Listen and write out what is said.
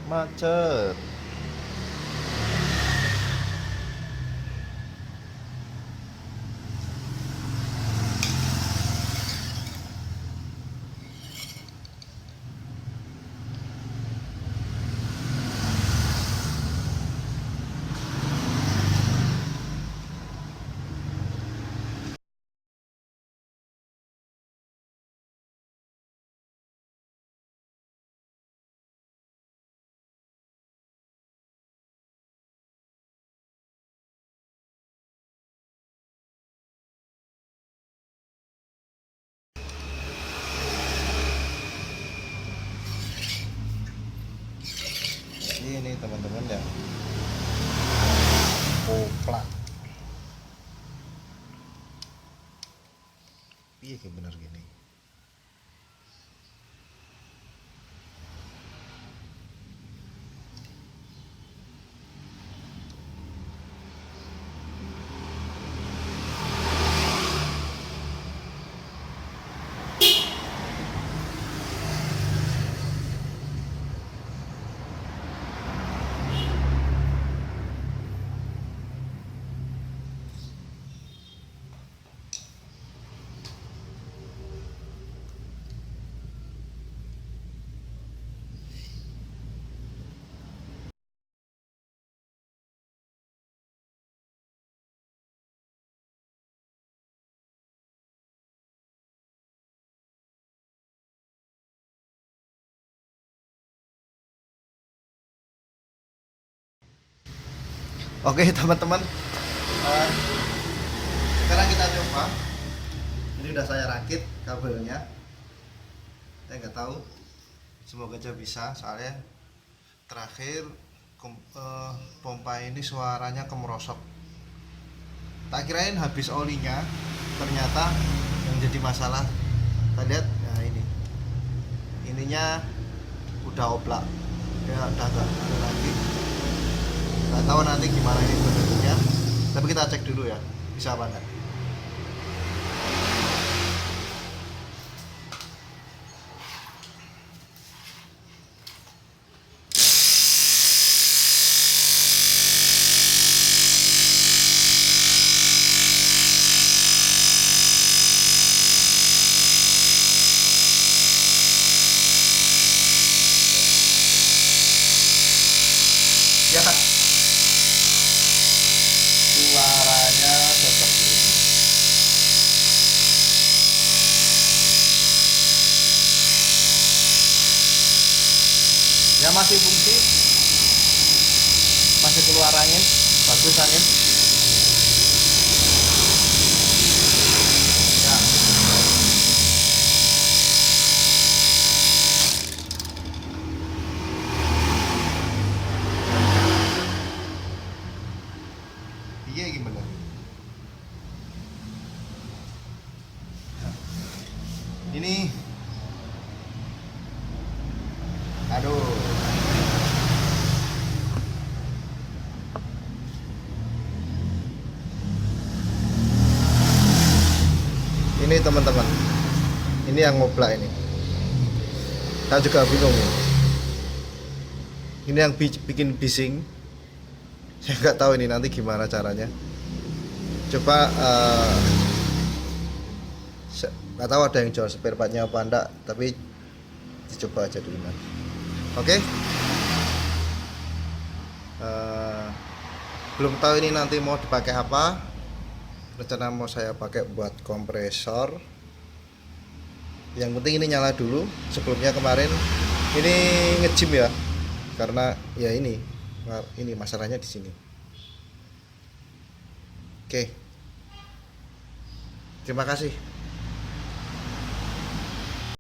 macet. Ini teman-teman ya, koplat iya kayak bener gini. Oke teman-teman, eh, sekarang kita coba. Ini udah saya rakit kabelnya. Saya nggak tahu, semoga aja bisa. Soalnya terakhir pompa ini suaranya kemerosot. Tak kirain habis olinya, ternyata yang jadi masalah. Kita lihat, nah ininya udah oblak, ya udah nggak ada lagi. Nggak tahu nanti gimana ini bentuknya, tapi kita cek dulu ya, bisa apa enggak. Ya, suaranya seperti ini. Ya masih fungsi, masih keluar angin, bagus angin. Ya, iya gimana? Ini, aduh. Ini teman-teman, ini yang ngoplak ini. Saya juga bingung ini. Ini yang bikin bising. Saya nggak tahu ini nanti gimana caranya. Coba nggak tahu ada yang jual spare partnya apa enggak, tapi dicoba aja dulu nanti. Oke. Belum tahu ini nanti mau dipakai apa. Rencana mau saya pakai buat kompresor. Yang penting ini nyala dulu. Sebelumnya kemarin ini ngejim ya, karena ya ini masalahnya di sini. Oke, terima kasih.